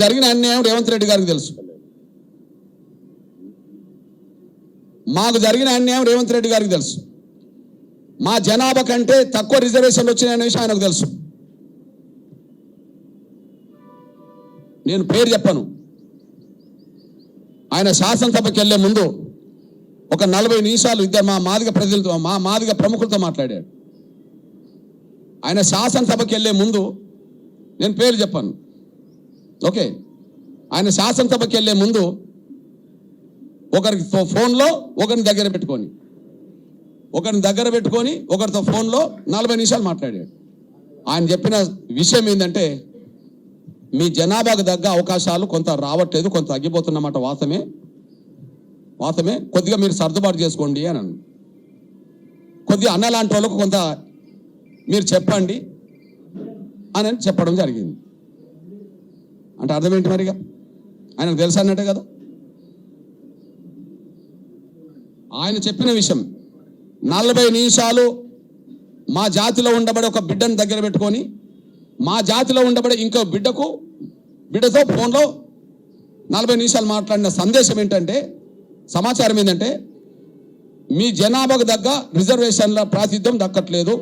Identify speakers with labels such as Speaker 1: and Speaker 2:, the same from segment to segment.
Speaker 1: జరిగిన అన్యాయం రేవంత్ రెడ్డి గారికి తెలుసు. మాకు జరిగిన అన్యాయం రేవంత్ రెడ్డి గారికి తెలుసు. మా జనాభా కంటే తక్కువ రిజర్వేషన్లు వచ్చినాయనే విషయం ఆయనకు తెలుసు. నేను పేరు చెప్పను. ఆయన శాసనసభకి వెళ్లే ముందు ఒక 40 నిమిషాలు ఇద్దరు మా మాదిగ ప్రజలతో మా మాదిగ ప్రముఖులతో మాట్లాడాడు. ఆయన శాసనసభకి వెళ్లే ముందు, నేను పేరు చెప్పాను, ఓకే, ఆయన శాసనసభకి వెళ్లే ముందు ఒకరికి ఫోన్లో ఒకరిని దగ్గర పెట్టుకొని ఒకరితో ఫోన్లో 40 నిమిషాలు మాట్లాడాడు. ఆయన చెప్పిన విషయం ఏంటంటే, మీ జనాభాకు తగ్గ అవకాశాలు కొంత రావట్లేదు, కొంత తగ్గిపోతున్నమాట, వాస్తవమే, కొద్దిగా మీరు సర్దుబాటు చేసుకోండి అని అన్నాను. కొద్దిగా అన్నలాంటి వాళ్ళకు కొంత మీరు చెప్పండి అని చెప్పడం జరిగింది. అంటే అర్థం ఏంటి మరిగా? ఆయనకు తెలుసు అన్నట్టే కదా. ఆయన చెప్పిన విషయం 40 నిమిషాలు మా జాతిలో ఉండబడే ఒక బిడ్డను దగ్గర పెట్టుకొని, మా జాతిలో ఉండబడే ఇంకో బిడ్డతో ఫోన్లో 40 నిమిషాలు మాట్లాడిన సందేశం ఏంటంటే, సమాచారం ఏంటంటే, మీ జనాభాకు తగ్గ రిజర్వేషన్ల ప్రాతినిధ్యం దక్కట్లేదు,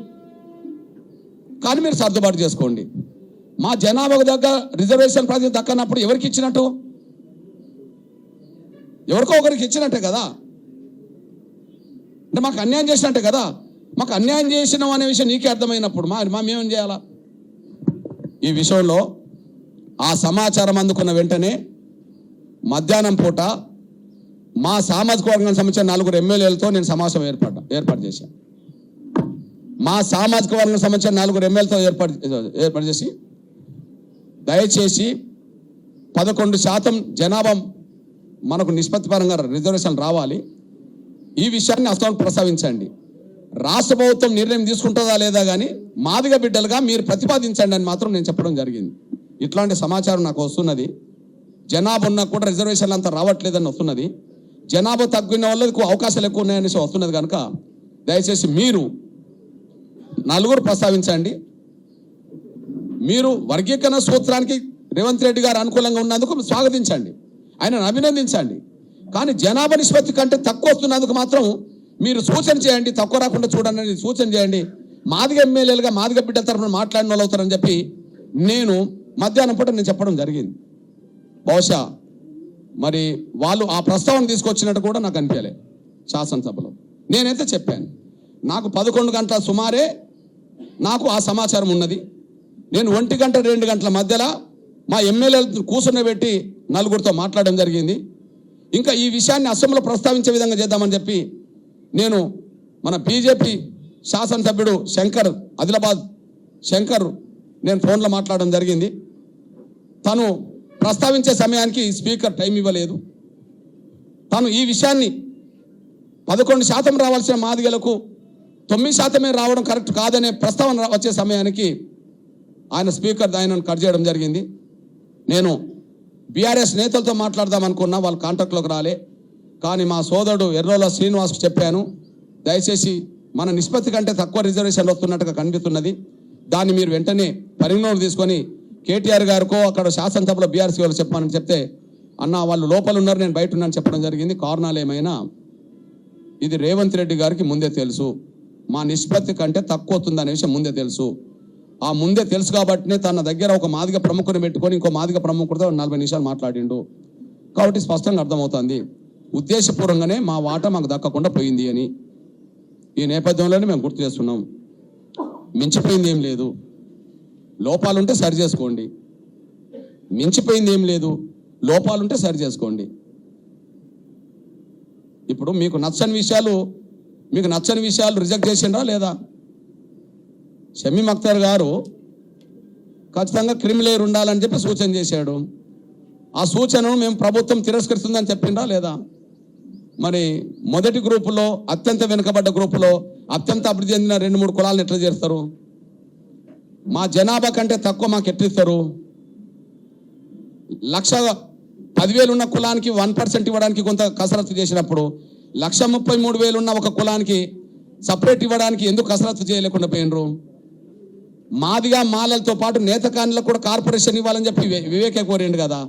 Speaker 1: కానీ మీరు సర్దుబాటు చేసుకోండి. మా జనాభాకు తగ్గ రిజర్వేషన్ ప్రాతినిధ్యం దక్కనప్పుడు ఎవరికి ఇచ్చినట్టు? ఎవరికో ఒకరికి ఇచ్చినట్టే కదా. అంటే మాకు అన్యాయం చేసినట్టే కదా. మాకు అన్యాయం చేసినాం అనే విషయం నీకే అర్థమైనప్పుడు మేమేం చేయాలా? ఈ విషయంలో ఆ సమాచారం అందుకున్న వెంటనే మధ్యాహ్నం పూట మా సామాజిక వర్గానికి సంబంధించిన 4 ఎమ్మెల్యేలతో నేను సమావేశం ఏర్పాటు చేశాను. మా సామాజిక వర్గానికి సంబంధించిన 4 ఎమ్మెల్యేలతో ఏర్పాటు చేసి, దయచేసి 11% జనాభా మనకు నిష్పత్తి పరంగా రిజర్వేషన్ రావాలి, ఈ విషయాన్ని అసలు ప్రస్తావించండి. రాష్ట్ర ప్రభుత్వం నిర్ణయం తీసుకుంటుందా లేదా కానీ మాదిగ బిడ్డలుగా మీరు ప్రతిపాదించండి అని మాత్రం నేను చెప్పడం జరిగింది. ఇట్లాంటి సమాచారం నాకు వస్తున్నది. జనాభా ఉన్నా కూడా రిజర్వేషన్లు అంతా రావట్లేదని వస్తున్నది. జనాభా తగ్గిన వాళ్ళకు అవకాశాలు ఎక్కువ ఉన్నాయనేసి వస్తున్నది. కనుక దయచేసి మీరు 4 ప్రస్తావించండి. మీరు వర్గీకరణ సూత్రానికి రేవంత్ రెడ్డి గారు అనుకూలంగా ఉన్నందుకు స్వాగతించండి, ఆయనను అభినందించండి. కానీ జనాభా నిష్పత్తి కంటే తక్కువ వస్తున్నందుకు మాత్రం మీరు సూచన చేయండి, తక్కువ రాకుండా చూడండి సూచన చేయండి. మాదిగ ఎమ్మెల్యేలుగా మాదిగ బిడ్డల తరఫున మాట్లాడిన వాళ్ళు అవుతారని చెప్పి నేను మధ్యాహ్నం పూట నేను చెప్పడం జరిగింది. బహుశా మరి వాళ్ళు ఆ ప్రస్తావన తీసుకొచ్చినట్టు కూడా నాకు అనిపించలే శాసనసభలో. నేనైతే చెప్పాను, నాకు 11 గంటల సుమారే నాకు ఆ సమాచారం ఉన్నది. నేను 1 గంట 2 గంటల మధ్యలో మా ఎమ్మెల్యేలు కూర్చున్నబెట్టి 4 మాట్లాడడం జరిగింది. ఇంకా ఈ విషయాన్ని అసెంబ్లీలో ప్రస్తావించే విధంగా చేద్దామని చెప్పి నేను మన బీజేపీ శాసనసభ్యుడు ఆదిలాబాద్ శంకర్ నేను ఫోన్లో మాట్లాడడం జరిగింది. తను ప్రస్తావించే సమయానికి స్పీకర్ టైం ఇవ్వలేదు. తను ఈ విషయాన్ని 11% రావాల్సిన మాదిగలకు 9% రావడం కరెక్ట్ కాదనే ప్రస్తావన వచ్చే సమయానికి ఆయనను కట్ చేయడం జరిగింది. నేను బీఆర్ఎస్ నేతలతో మాట్లాడదాం అనుకున్నా, వాళ్ళు కాంటాక్ట్లోకి రాలే. కానీ మా సోదరుడు ఎర్రోల శ్రీనివాస్కు చెప్పాను, దయచేసి మన నిష్పత్తి కంటే తక్కువ రిజర్వేషన్లు వస్తున్నట్టుగా కనిపిస్తున్నది, దాన్ని మీరు వెంటనే పరిగణలోకి తీసుకొని కేటీఆర్ గారికో అక్కడ శాసనసభలో బీఆర్ఎస్ వాళ్ళు చెప్పానని చెప్తే, అన్న వాళ్ళు లోపల ఉన్నారు, నేను బయట ఉన్నాను చెప్పడం జరిగింది. కారణాలు ఏమైనా ఇది రేవంత్ రెడ్డి గారికి ముందే తెలుసు, మా నిష్పత్తి కంటే తక్కువ వస్తుందనే విషయం ముందే తెలుసు. ఆ ముందే తెలుసు కాబట్టినే తన దగ్గర ఒక మాదిగ ప్రముఖుని పెట్టుకొని ఇంకో మాదిగ ప్రముఖుడితో 40 నిమిషాలు మాట్లాడిండు. కాబట్టి స్పష్టంగా అర్థమవుతుంది, ఉద్దేశపూర్వకంగానే మా వాటా మాకు దక్కకుండా పోయింది అని. ఈ నేపథ్యంలోనే మేము గుర్తు చేస్తున్నాం. మించిపోయింది ఏం లేదు, లోపాలుంటే సరి చేసుకోండి. మించిపోయింది ఏం లేదు, లోపాలుంటే సరి చేసుకోండి. ఇప్పుడు మీకు నచ్చని విషయాలు రిజెక్ట్ చేసిండ్రా లేదా? షమీం అఖ్తర్ గారు ఖచ్చితంగా క్రిమిలేయర్ ఉండాలని చెప్పి సూచన చేశాడు. ఆ సూచనను మేము ప్రభుత్వం తిరస్కరిస్తుందని చెప్పిండ్రా లేదా? మరి మొదటి గ్రూపులో అత్యంత వెనుకబడ్డ గ్రూపులో అత్యంత అభివృద్ధి చెందిన 2-3 కులాలను ఎట్లా చేస్తారు? మా జనాభా కంటే తక్కువ మాకు ఎట్లిస్తారు? 1,10,000 ఉన్న కులానికి 1% ఇవ్వడానికి కొంత కసరత్తు చేసినప్పుడు 1,33,000 ఉన్న ఒక కులానికి సపరేట్ ఇవ్వడానికి ఎందుకు కసరత్తు చేయలేకుండా పోయినరు? మాదిగా మాలలతో పాటు నేతకాన్లకు కూడా కార్పొరేషన్ ఇవ్వాలని చెప్పి వివేకే కోరిండు కదా.